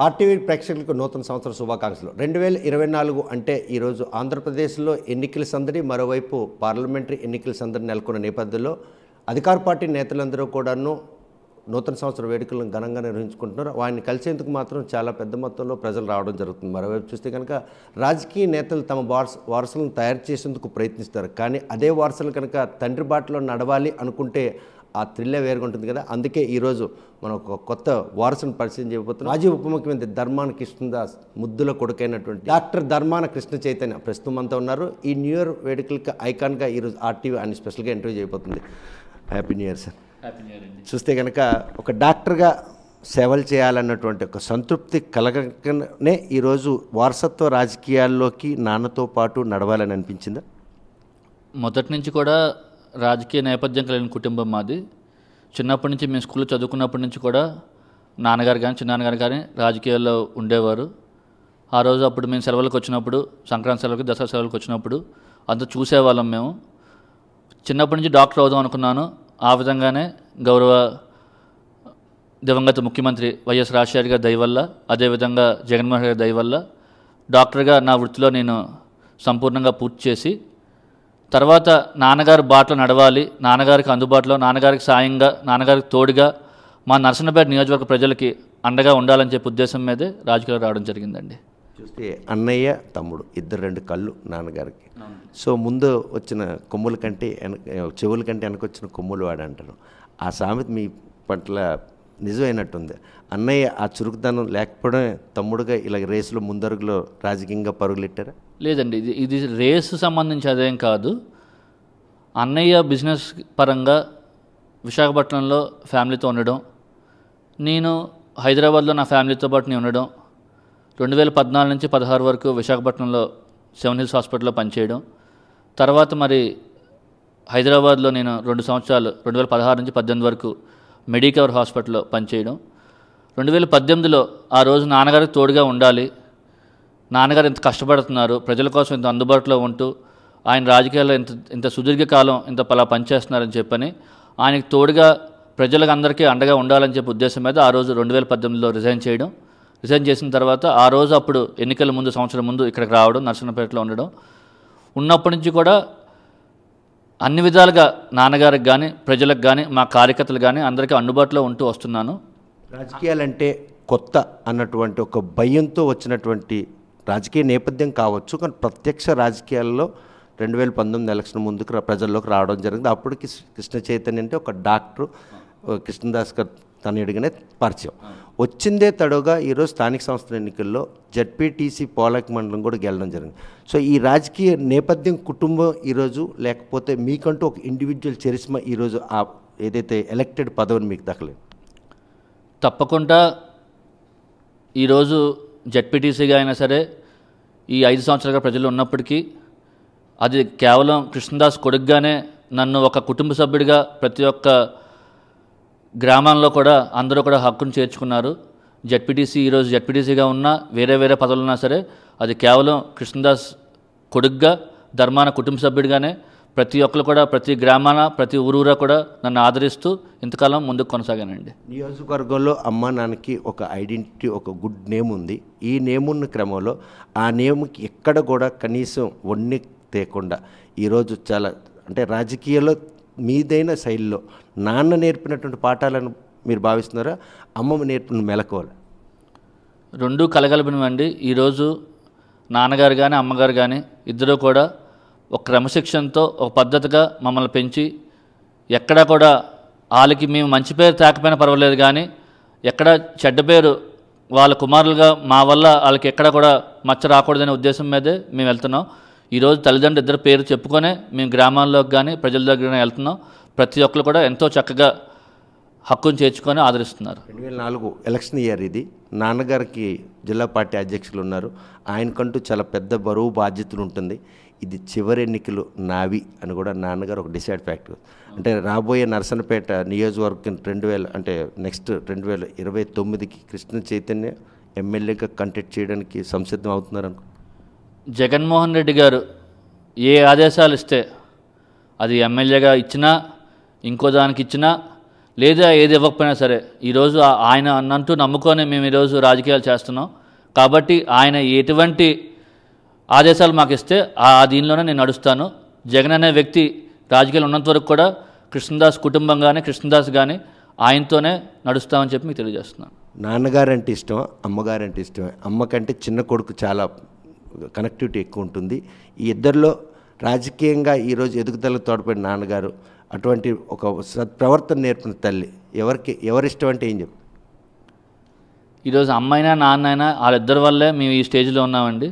RTV ప్రేక్షకులకు నూతన సంవత్సర శుభాకాంక్షలు. 2024 అంటే ఈరోజు ఆంధ్రప్రదేశ్లో ఎన్నికల సందడి, మరోవైపు పార్లమెంటరీ ఎన్నికల సందడి నెలకొన్న నేపథ్యంలో అధికార పార్టీ నేతలందరూ కూడాను నూతన సంవత్సర వేడుకలను ఘనంగా నిర్వహించుకుంటున్నారు. వారిని కలిసేందుకు మాత్రం చాలా పెద్ద మొత్తంలో ప్రజలు రావడం జరుగుతుంది. మరోవైపు చూస్తే కనుక రాజకీయ నేతలు తమ వారసులను తయారు చేసేందుకు ప్రయత్నిస్తారు. కానీ అదే వారసులు కనుక తండ్రి బాటలో నడవాలి అనుకుంటే ఆ థ్రిల్లే వేరుగా ఉంటుంది కదా. అందుకే ఈరోజు మనం ఒక కొత్త వారసును పరిచయం చేయబోతున్నాం. మాజీ ఉప ముఖ్యమంత్రి ధర్మాన కృష్ణదాస్ ముద్దుల కొడుకైనటువంటి డాక్టర్ ధర్మాన కృష్ణ చైతన్య ప్రస్తుతం అంతా ఉన్నారు. ఈ న్యూ ఇయర్ వేడుకలకి ఐకాన్గా ఈరోజు ఆర్టీవీ అని స్పెషల్గా ఇంటర్వ్యూ చేయబోతుంది. Happy new year sir. Happy new year అండి. చూస్తే కనుక ఒక డాక్టర్గా సేవలు చేయాలన్నటువంటి ఒక సంతృప్తి కలగనే ఈరోజు వారసత్వ రాజకీయాల్లోకి నాన్నతో పాటు నడవాలని అనిపించిందా? మొదటి నుంచి కూడా రాజకీయ నేపథ్యం కలిగిన కుటుంబం మాది. చిన్నప్పటి నుంచి మేము స్కూల్లో చదువుకున్నప్పటి నుంచి కూడా నాన్నగారు కానీ చిన్నాన్నగారు కానీ రాజకీయాల్లో ఉండేవారు. ఆ రోజు అప్పుడు మేము సెలవులకు వచ్చినప్పుడు, సంక్రాంతి సెలవులకి, దసరా సెలవులకు వచ్చినప్పుడు అంతా చూసేవాళ్ళం. మేము చిన్నప్పటి నుంచి డాక్టర్ అవుదాం అనుకున్నాను. ఆ విధంగానే గౌరవ దివంగత ముఖ్యమంత్రి వైఎస్ రాజశేఖర్ గారి దయ వల్ల, అదేవిధంగా జగన్మోహన్ గారి దయ వల్ల డాక్టర్గా నా వృత్తిలో నేను సంపూర్ణంగా పూర్తి చేసి, తర్వాత నాన్నగారి బాటలో నడవాలి, నాన్నగారికి అందుబాటులో, నాన్నగారికి సాయంగా, నాన్నగారికి తోడుగా మా నరసన్నపేట నియోజకవర్గ ప్రజలకి అండగా ఉండాలని చెప్పే ఉద్దేశం మీదే రాజకీయాలు రావడం జరిగిందండి. చూస్తే అన్నయ్య తమ్ముడు ఇద్దరు రెండు కళ్ళు నాన్నగారికి. సో ముందు వచ్చిన కొమ్ముల కంటే చెవుల కంటే వెనకొచ్చిన కొమ్ములు వాడు అంటారు. ఆ సామెత మీ పట్ల నిజమైనట్టుంది. అన్నయ్య ఆ చురుకుదనం లేకపోవడమే తమ్ముడుగా ఇలా రేసులో ముందరుగులో రాజకీయంగా పరుగులెట్టారా? లేదండి, ఇది రేసు సంబంధించి అదేం కాదు. అన్నయ్య బిజినెస్ పరంగా విశాఖపట్నంలో ఫ్యామిలీతో ఉండడం, నేను హైదరాబాద్లో నా ఫ్యామిలీతో పాటు నేను ఉండడం, 2014 నుంచి 16 వరకు విశాఖపట్నంలో సెవెన్ హిల్స్ హాస్పిటల్లో పనిచేయడం, తర్వాత మరి హైదరాబాద్లో నేను 2 సంవత్సరాలు 2016 నుంచి 18 వరకు మెడికవర్ హాస్పిటల్లో పనిచేయడం, 2018లో ఆ రోజు నాన్నగారికి తోడుగా ఉండాలి, నాన్నగారు ఇంత కష్టపడుతున్నారు, ప్రజల కోసం ఇంత అందుబాటులో ఉంటూ ఆయన రాజకీయాల్లో ఇంత సుదీర్ఘకాలం ఇంత పలా పనిచేస్తున్నారని చెప్పని ఆయనకి తోడుగా ప్రజలకు అందరికీ అండగా ఉండాలని చెప్పి ఉద్దేశం మీద ఆ రోజు 2018లో రిజైన్ చేసిన తర్వాత ఆ రోజు అప్పుడు ఎన్నికల ముందు సంవత్సరం ముందు ఇక్కడికి రావడం, నరసన్నపేటలో ఉండడం, ఉన్నప్పటి నుంచి కూడా అన్ని విధాలుగా నాన్నగారికి కానీ ప్రజలకు కానీ మా కార్యకర్తలు కానీ అందరికీ అందుబాటులో ఉంటూ వస్తున్నాను. రాజకీయాలంటే కొత్త అన్నటువంటి ఒక భయంతో వచ్చినటువంటి రాజకీయ నేపథ్యం కావచ్చు, కానీ ప్రత్యక్ష రాజకీయాల్లో 2019 ఎలక్షన్ ముందుకు ప్రజల్లోకి రావడం జరిగింది. అప్పటికి కృష్ణ చైతన్య అంటే ఒక డాక్టరు, కృష్ణదాస్ గారు తనయుడిగానే పరిచయం. వచ్చిందే తడుగా ఈరోజు స్థానిక సంస్థల ఎన్నికల్లో జడ్పీటీసీ పోలక్ మండలం కూడా గెలడం జరిగింది. సో ఈ రాజకీయ నేపథ్యం కుటుంబం ఈరోజు లేకపోతే మీకంటూ ఒక ఇండివిజువల్ చరిస్మా ఈరోజు ఆ ఏదైతే ఎలక్టెడ్ పదవిని మీకు దక్కలేదు? తప్పకుండా ఈరోజు జడ్పీటీసీగా అయినా సరే ఈ 5 సంవత్సరాలుగా ప్రజలు ఉన్నప్పటికీ అది కేవలం కృష్ణదాస్ కొడుకుగానే నన్ను ఒక కుటుంబ సభ్యుడిగా ప్రతి ఒక్క గ్రామాల్లో కూడా అందరూ కూడా హక్కును చేర్చుకున్నారు. జడ్పీటీసీ ఈరోజు జడ్పీటీసీగా ఉన్నా వేరే పదవులు ఉన్నా సరే అది కేవలం కృష్ణదాస్ కొడుకుగా ధర్మాన కుటుంబ సభ్యుడిగానే ప్రతి ఒక్కరు కూడా ప్రతి గ్రామాన ప్రతి ఊరూరా కూడా నన్ను ఆదరిస్తూ ఇంతకాలం ముందుకు కొనసాగానండి. నియోజకవర్గంలో అమ్మ నాన్నకి ఒక ఐడెంటిటీ, ఒక గుడ్ నేమ్ ఉంది. ఈ నేమ్ ఉన్న క్రమంలో ఆ నేమ్కి ఎక్కడ కూడా కనీసం వన్ని తేకుండా ఈరోజు చాలా అంటే రాజకీయాల్లో మీదైన శైలిలో నాన్న నేర్పినటువంటి పాఠాలను మీరు భావిస్తున్నారా, అమ్మమ్మ నేర్పిన మెలకువలు? రెండూ కలగలిపినవండి. ఈరోజు నాన్నగారు కానీ అమ్మగారు కానీ ఇద్దరూ కూడా ఒక క్రమశిక్షణతో ఒక పద్ధతిగా మమ్మల్ని పెంచి ఎక్కడా కూడా వాళ్ళకి మేము మంచి పేరు తేకపోయినా పర్వాలేదు, కానీ ఎక్కడ చెడ్డ పేరు వాళ్ళ కుమారులుగా మా వల్ల వాళ్ళకి ఎక్కడ కూడా మచ్చ రాకూడదనే ఉద్దేశం మీదే మేము వెళ్తున్నాం. ఈరోజు తల్లిదండ్రులు ఇద్దరు పేరు చెప్పుకొనే మేము గ్రామాల్లోకి కానీ ప్రజల దగ్గర వెళ్తున్నాం. ప్రతి ఒక్కరు కూడా ఎంతో చక్కగా హక్కును చేర్చుకొని ఆదరిస్తున్నారు. 2004 ఎలక్షన్ ఇయర్ ఇది. నాన్నగారికి జిల్లా పార్టీ అధ్యక్షులు ఉన్నారు. ఆయనకంటూ చాలా పెద్ద బరువు బాధ్యతలు ఉంటుంది. ఇది చివరి ఎన్నికలు నావి అని కూడా నాన్నగారు ఒక డిసైడ్ ఫ్యాక్టర్. అంటే రాబోయే నరసన్నపేట నియోజకవర్గం 2000 అంటే నెక్స్ట్ 2029కి కృష్ణ చైతన్య ఎమ్మెల్యేగా కంటెక్ట్ చేయడానికి సంసిద్ధం అవుతున్నారు అనుకో. జగన్మోహన్ రెడ్డి గారు ఏ ఆదేశాలు ఇస్తే అది ఎమ్మెల్యేగా ఇచ్చినా, ఇంకో దానికి ఇచ్చినా, లేదా ఏది ఇవ్వకపోయినా సరే ఈరోజు ఆయన అన్నంటూ నమ్ముకొని మేము ఈరోజు రాజకీయాలు చేస్తున్నాం. కాబట్టి ఆయన ఎటువంటి ఆదేశాలు మాకు ఇస్తే ఆ దీనిలోనే నేను నడుస్తాను. జగన్ అనే వ్యక్తి రాజకీయాలు ఉన్నంత వరకు కూడా కృష్ణదాస్ కుటుంబం కానీ కృష్ణదాస్ కానీ ఆయనతోనే నడుస్తామని చెప్పి మీకు తెలియజేస్తున్నాను. నాన్నగారంటే ఇష్టం, అమ్మగారంటే ఇష్టమే. అమ్మకంటే చిన్న కొడుకు చాలా కనెక్టివిటీ ఎక్కువ ఉంటుంది. ఈ ఇద్దరిలో రాజకీయంగా ఈరోజు ఎదుగుదలకు తోడ్పడిన నాన్నగారు, అటువంటి ఒక సత్ప్రవర్తన నేర్పిన తల్లి, ఎవరిష్టం అంటే ఏం చెప్పు? ఈరోజు అమ్మైనా నాన్నైనా వాళ్ళిద్దరి వల్లే మేము ఈ స్టేజ్లో ఉన్నామండి.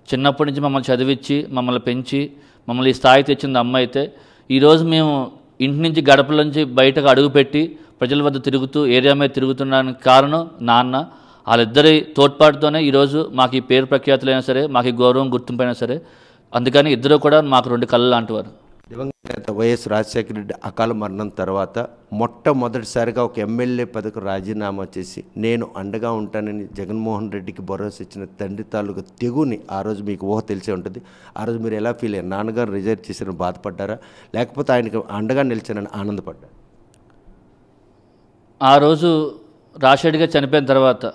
చిన్నప్పటి నుంచి మమ్మల్ని చదివించి మమ్మల్ని పెంచి మమ్మల్ని ఈ స్థాయి తెచ్చింది అమ్మ అయితే, ఈరోజు మేము ఇంటి నుంచి గడపల నుంచి బయటకు అడుగుపెట్టి ప్రజల వద్ద తిరుగుతూ ఏరియా మీద తిరుగుతున్నానికి కారణం నాన్న. వాళ్ళిద్దరి తోడ్పాటుతోనే ఈరోజు మాకు ఈ పేరు ప్రఖ్యాతులైనా సరే, మాకు ఈ గౌరవం గుర్తింపైనా సరే. అందుకని ఇద్దరు కూడా మాకు రెండు కళ్ళు లాంటి వారు. దివంగత వైఎస్ రాజశేఖర రెడ్డి అకాల మరణం తర్వాత మొట్టమొదటిసారిగా ఒక ఎమ్మెల్యే పదవికి రాజీనామా చేసి నేను అండగా ఉంటానని జగన్మోహన్ రెడ్డికి భరోసా ఇచ్చిన తండ్రి తాలూకు తెగుని ఆ రోజు మీకు ఊహ తెలిసే ఉంటుంది. ఆ రోజు మీరు ఎలా ఫీల్ అయ్యారు? నాన్నగారు రిజైన్ చేసిన బాధపడ్డారా, లేకపోతే ఆయనకు అండగా నిలిచానని ఆనందపడ్డారు? ఆ రోజు రాజశేఖర్ గారు చనిపోయిన తర్వాత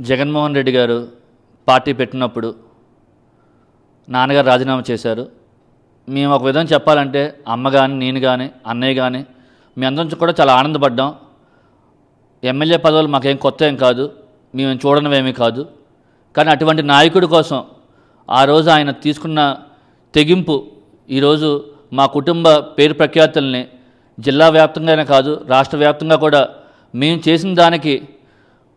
జగన్మోహన్ రెడ్డి గారు పార్టీ పెట్టినప్పుడు నాన్నగారు రాజీనామా చేశారు. మేము ఒక విధంగా చెప్పాలంటే అమ్మ కానీ నేను కానీ అన్నయ్య కానీ మీ అందరం కూడా చాలా ఆనందపడ్డాం. ఎమ్మెల్యే పదవులు మాకేం కొత్త ఏం కాదు, మేము చూడనివేమీ కాదు. కానీ అటువంటి నాయకుడి కోసం ఆ రోజు ఆయన తీసుకున్న తెగింపు ఈరోజు మా కుటుంబ పేరు ప్రఖ్యాతుల్ని జిల్లా వ్యాప్తంగానే కాదు రాష్ట్ర వ్యాప్తంగా కూడా మేము చేసిన దానికి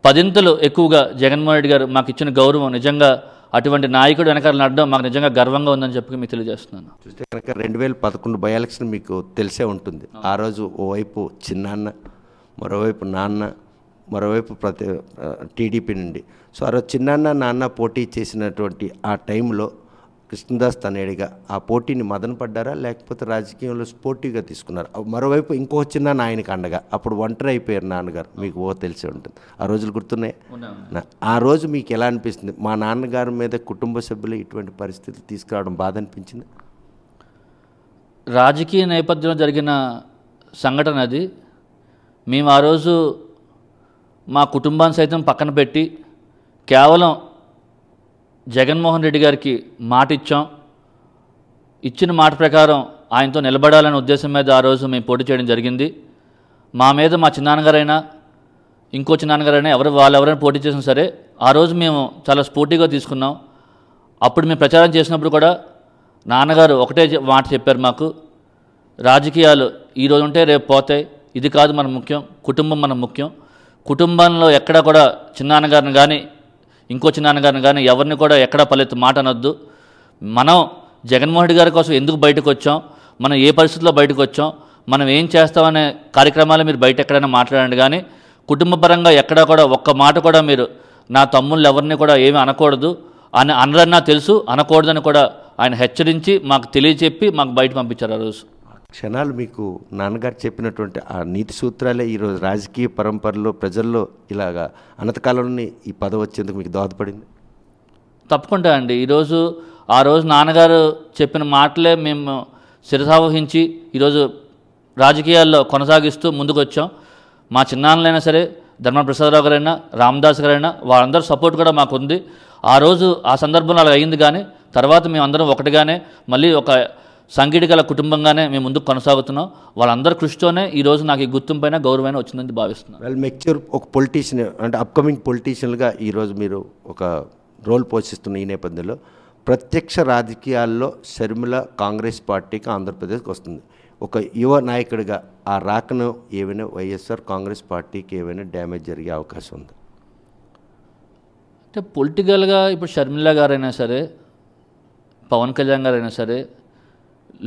పదింతలు ఎక్కువగా జగన్మోహన్ రెడ్డి గారు మాకు ఇచ్చిన గౌరవం, నిజంగా అటువంటి నాయకుడు వెనకాల నడడం మాకు నిజంగా గర్వంగా ఉందని చెప్పి మీకు తెలియజేస్తున్నాను. చూస్తే కనుక 2011 బై ఎలక్షన్ మీకు తెలిసే ఉంటుంది. ఆ రోజు ఓవైపు చిన్నాన్న, మరోవైపు నాన్న, మరోవైపు టీడీపీ నుండి. సో ఆ రోజు చిన్నాన్న నాన్న పోటీ చేసినటువంటి ఆ టైంలో కృష్ణదాస్ తనేడిగా ఆ పోటీని మదన పడ్డారా, లేకపోతే రాజకీయంలో స్పోర్టివ్గా తీసుకున్నారు? మరోవైపు ఇంకో చిన్న ఆయనకి అండగా అప్పుడు ఒంటరి అయిపోయారు నాన్నగారు, మీకు ఓ తెలిసే ఉంటుంది. ఆ రోజులు గుర్తున్నాయి. ఆ రోజు మీకు ఎలా అనిపిస్తుంది? మా నాన్నగారి మీద కుటుంబ సభ్యులు ఇటువంటి పరిస్థితులు తీసుకురావడం బాధ అనిపించింది? రాజకీయ నేపథ్యంలో జరిగిన సంఘటన అది. మేము ఆ రోజు మా కుటుంబాన్ని సైతం పక్కన పెట్టి కేవలం జగన్మోహన్ రెడ్డి గారికి మాట ఇచ్చాం. ఇచ్చిన మాట ప్రకారం ఆయనతో నిలబడాలనే ఉద్దేశం మీద ఆ రోజు మేము పోటీ చేయడం జరిగింది. మా మీద మా చిన్నాన్నగారైనా ఇంకో చిన్నాన్నగారైనా వాళ్ళెవరైనా పోటీ చేసినా సరే ఆ రోజు మేము చాలా స్పోర్టివ్గా తీసుకున్నాం. అప్పుడు మేము ప్రచారం చేసినప్పుడు కూడా నాన్నగారు ఒకటే మాట చెప్పారు మాకు, రాజకీయాలు ఈరోజు ఉంటే రేపు పోతాయి, ఇది కాదు మన ముఖ్యం, కుటుంబం మన ముఖ్యం. కుటుంబంలో ఎక్కడా కూడా చిన్నాన్నగారిని కానీ ఇంకో చిన్నాన్నగారిని కానీ ఎవరిని కూడా ఎక్కడా పల్లెత్తు మాట అనొద్దు. మనం జగన్మోహన్ రెడ్డి గారి కోసం ఎందుకు బయటకు వచ్చాం, మనం ఏ పరిస్థితుల్లో బయటకు వచ్చాం, మనం ఏం చేస్తామనే కార్యక్రమాలు మీరు బయట ఎక్కడైనా మాట్లాడండి. కానీ కుటుంబపరంగా ఎక్కడా కూడా ఒక్క మాట కూడా మీరు నా తమ్ముళ్ళు ఎవరిని కూడా ఏమీ అనకూడదు అని అనరన్నా తెలుసు, అనకూడదని కూడా ఆయన హెచ్చరించి మాకు తెలియచెప్పి మాకు బయట పంపించారు. ఆ రోజు క్షణాలు మీకు నాన్నగారు చెప్పినటువంటి ఆ నీతి సూత్రాలే ఈరోజు రాజకీయ పరంపరలో ప్రజల్లో ఇలాగా అనతకాలంలో ఈ పదవి వచ్చేందుకు మీకు దోహదపడింది? తప్పకుండా అండి. ఈరోజు ఆ రోజు నాన్నగారు చెప్పిన మాటలే మేము శిరసావహించి ఈరోజు రాజకీయాల్లో కొనసాగిస్తూ ముందుకు వచ్చాం. మా చిన్నాన్నలైనా సరే, ధర్మన ప్రసాదరావు గారైనా, రామదాస్ గారైనా వాళ్ళందరూ సపోర్ట్ కూడా మాకు ఉంది. ఆ రోజు ఆ సందర్భంలో అలా అయింది. కానీ తర్వాత మేమందరం ఒకటిగానే మళ్ళీ ఒక సంఘటిత గల కుటుంబంగానే మేము ముందుకు కొనసాగుతున్నాం. వాళ్ళందరి కృషితోనే ఈరోజు నాకు ఈ గుర్తింపైన గౌరవమైన వచ్చిందని భావిస్తున్నాను. వెల్ మెచ్యూర్ ఒక పొలిటీషియన్ అంటే అప్కమింగ్ పొలిటీషియన్గా ఈరోజు మీరు ఒక రోల్ పోషిస్తున్న ఈ నేపథ్యంలో ప్రత్యక్ష రాజకీయాల్లో షర్మిల కాంగ్రెస్ పార్టీకి ఆంధ్రప్రదేశ్కి వస్తుంది. ఒక యువ నాయకుడిగా ఆ రాకను ఏమైనా వైఎస్ఆర్ కాంగ్రెస్ పార్టీకి ఏమైనా డ్యామేజ్ జరిగే అవకాశం ఉంది? అంటే పొలిటికల్గా ఇప్పుడు షర్మిల గారైనా సరే, పవన్ కళ్యాణ్ గారైనా సరే,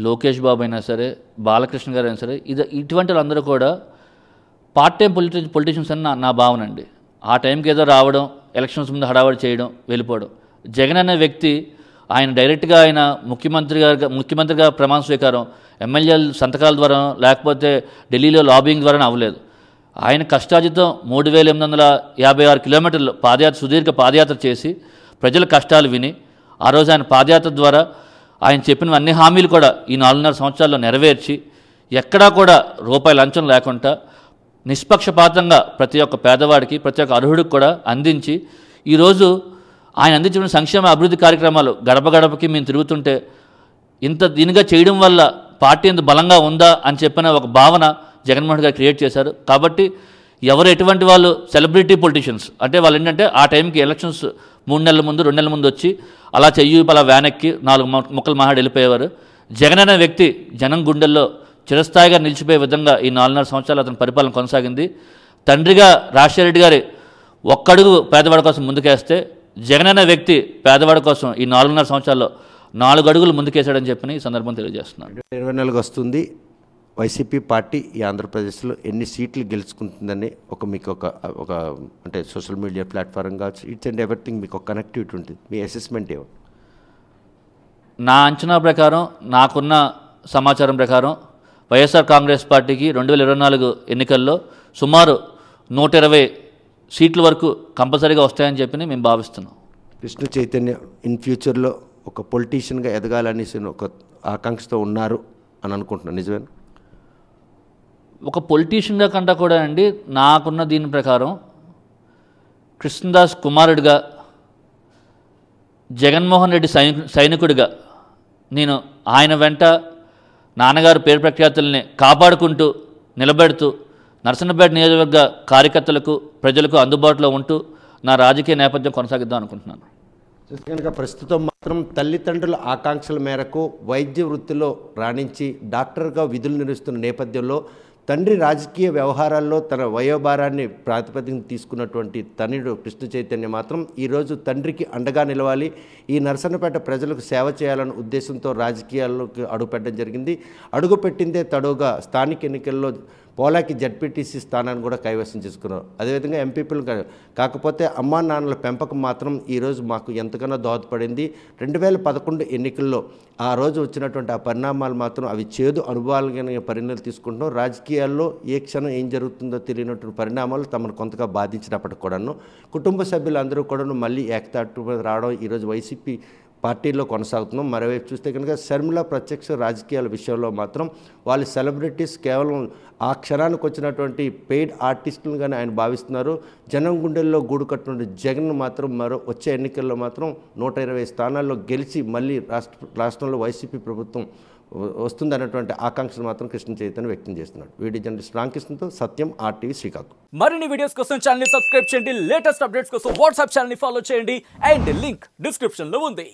లోకేష్ బాబు అయినా సరే, బాలకృష్ణ గారు అయినా సరే, ఇటువంటి వాళ్ళందరూ కూడా పార్ట్ టైం పొలిటీషియన్స్ అని నా భావన అండి. ఆ టైంకి ఏదో రావడం, ఎలక్షన్స్ ముందు హడావడి చేయడం, వెళ్ళిపోవడం. జగన్ అనే వ్యక్తి ఆయన డైరెక్ట్గా ఆయన ముఖ్యమంత్రిగా ప్రమాణ స్వీకారం ఎమ్మెల్యేల సంతకాల ద్వారా లేకపోతే ఢిల్లీలో లాబింగ్ ద్వారా అవ్వలేదు. ఆయన కష్టార్జితం 3856 కిలోమీటర్లు సుదీర్ఘ పాదయాత్ర చేసి ప్రజల కష్టాలు విని ఆ రోజు ఆయన పాదయాత్ర ద్వారా ఆయన చెప్పిన అన్ని హామీలు కూడా ఈ 4.5 సంవత్సరాల్లో నెరవేర్చి ఎక్కడా కూడా రూపాయి లంచం లేకుండా నిష్పక్షపాతంగా ప్రతి ఒక్క పేదవాడికి ప్రతి ఒక్క అర్హుడికి కూడా అందించి ఈరోజు ఆయన అందించిన సంక్షేమ అభివృద్ధి కార్యక్రమాలు గడప గడపకి మేము తిరుగుతుంటే ఇంత దీనిగా చేయడం వల్ల పార్టీ ఎంత బలంగా ఉందా అని చెప్పిన ఒక భావన జగన్మోహన్ గారు క్రియేట్ చేశారు. కాబట్టి ఎవరు ఎటువంటి వాళ్ళు సెలబ్రిటీ పొలిటీషియన్స్ అంటే వాళ్ళు ఏంటంటే ఆ టైంకి ఎలక్షన్స్ 3 నెలల ముందు 2 నెలల ముందు వచ్చి అలా చెయ్యి అలా వ్యానెక్కి 4 ముక్కలు మాట్లాడి వెళ్ళిపోయేవారు. జగన్ అనే వ్యక్తి జనం గుండెల్లో చిరస్థాయిగా నిలిచిపోయే విధంగా ఈ 4.5 సంవత్సరాలు అతని పరిపాలన కొనసాగింది. తండ్రిగా రాజశేఖర రెడ్డి గారి ఒక్కడుగు పేదవాడి కోసం ముందుకేస్తే జగన్ అనే వ్యక్తి పేదవాడి కోసం ఈ 4.5 సంవత్సరాల్లో 4 అడుగులు ముందుకేసాడని చెప్పని ఈ సందర్భం తెలియజేస్తున్నాను. 2024 వస్తుంది. వైసీపీ పార్టీ ఈ ఆంధ్రప్రదేశ్లో ఎన్ని సీట్లు గెలుచుకుంటుందని మీకు ఒక అంటే సోషల్ మీడియా ప్లాట్ఫామ్ కావచ్చు, ఇట్స్ అండ్ ఎవ్రీథింగ్ మీకు ఒక కనెక్టివిటీ ఉంటుంది. మీ అసెస్మెంట్ ఏమో? నా అంచనా ప్రకారం, నాకున్న సమాచారం ప్రకారం వైఎస్ఆర్ కాంగ్రెస్ పార్టీకి 2024 ఎన్నికల్లో సుమారు 120 సీట్ల వరకు కంపల్సరీగా వస్తాయని చెప్పి మేము భావిస్తున్నాం. కృష్ణ చైతన్య ఇన్ ఫ్యూచర్లో ఒక పొలిటీషియన్గా ఎదగాలనేసి ఒక ఆకాంక్షతో ఉన్నారు అని అనుకుంటున్నాను, నిజమే? ఒక పొలిటీషియన్గా కంటే కూడా అండి, నాకున్న దీని ప్రకారం కృష్ణదాస్ కుమారుడిగా జగన్మోహన్ రెడ్డి సైనికుడిగా నేను ఆయన వెంట నాన్నగారు పేరు ప్రఖ్యాతుల్ని కాపాడుకుంటూ నిలబెడుతూ నరసన్నపేట నియోజకవర్గ కార్యకర్తలకు ప్రజలకు అందుబాటులో ఉంటూ నా రాజకీయ నేపథ్యం కొనసాగిద్దాం అనుకుంటున్నాను. కనుక ప్రస్తుతం మాత్రం తల్లిదండ్రుల ఆకాంక్షల మేరకు వైద్య వృత్తిలో రాణించి డాక్టర్గా విధులు నిర్వహిస్తున్న నేపథ్యంలో తండ్రి రాజకీయ వ్యవహారాల్లో తన వయోభారాన్ని ప్రాతిపదికన తీసుకున్నటువంటి తనయుడు కృష్ణ చైతన్య మాత్రం ఈరోజు తండ్రికి అండగా నిలవాలి, ఈ నరసన్నపేట ప్రజలకు సేవ చేయాలన్న ఉద్దేశంతో రాజకీయాల్లోకి అడుగుపెట్టడం జరిగింది. అడుగుపెట్టిందే తడువుగా స్థానిక ఎన్నికల్లో పోలాకి జడ్పీటీసీ స్థానాన్ని కూడా కైవసం చేసుకున్నారు. అదేవిధంగా ఎంపీపీలు కాకపోతే అమ్మా నాన్నల పెంపకం మాత్రం ఈరోజు మాకు ఎంతగానో దోహదపడింది. 2011 ఎన్నికల్లో ఆ రోజు వచ్చినటువంటి ఆ పరిణామాలు మాత్రం అవి చేదు అనుభవాలుగా పరిణామాలు తీసుకుంటున్నాం. రాజకీయాల్లో ఏ క్షణం ఏం జరుగుతుందో తెలియనటువంటి పరిణామాలు తమను కొంతగా బాధించినప్పటికి కూడాను కుటుంబ సభ్యులందరూ కూడాను మళ్ళీ ఏకతాటి మీద రావడం ఈరోజు వైసీపీ పార్టీలో కొనసాగుతున్నాం. మరోవైపు చూస్తే కనుక షర్మిల ప్రత్యక్ష రాజకీయాల విషయంలో మాత్రం వాళ్ళ సెలబ్రిటీస్ కేవలం ఆ క్షణానికి వచ్చినటువంటి పెయిడ్ ఆర్టిస్టులుగానే ఆయన భావిస్తున్నారు. జనం గుండెల్లో గూడు కట్టిన జగన్ మాత్రం వచ్చే ఎన్నికల్లో మాత్రం 120 స్థానాల్లో గెలిచి మళ్ళీ రాష్ట్రంలో వైసీపీ ప్రభుత్వం వస్తుందన్నటువంటి ఆకాంక్షలు మాత్రం కృష్ణ చైతన్య వ్యక్తం చేస్తున్నాడు. వీడియో జర్నలిస్ట్ రామకృష్ణతో సత్యం, RTV శ్రీకాకుళం. మరిన్ని వీడియోస్ కోసం ఛానల్ ని సబ్స్క్రైబ్ చేయండి, లేటెస్ట్ అప్డేట్స్ కోసం వాట్సాప్ ఛానల్ ని ఫాలో చేయండి అండ్ లింక్ డిస్క్రిప్షన్ లో ఉంది.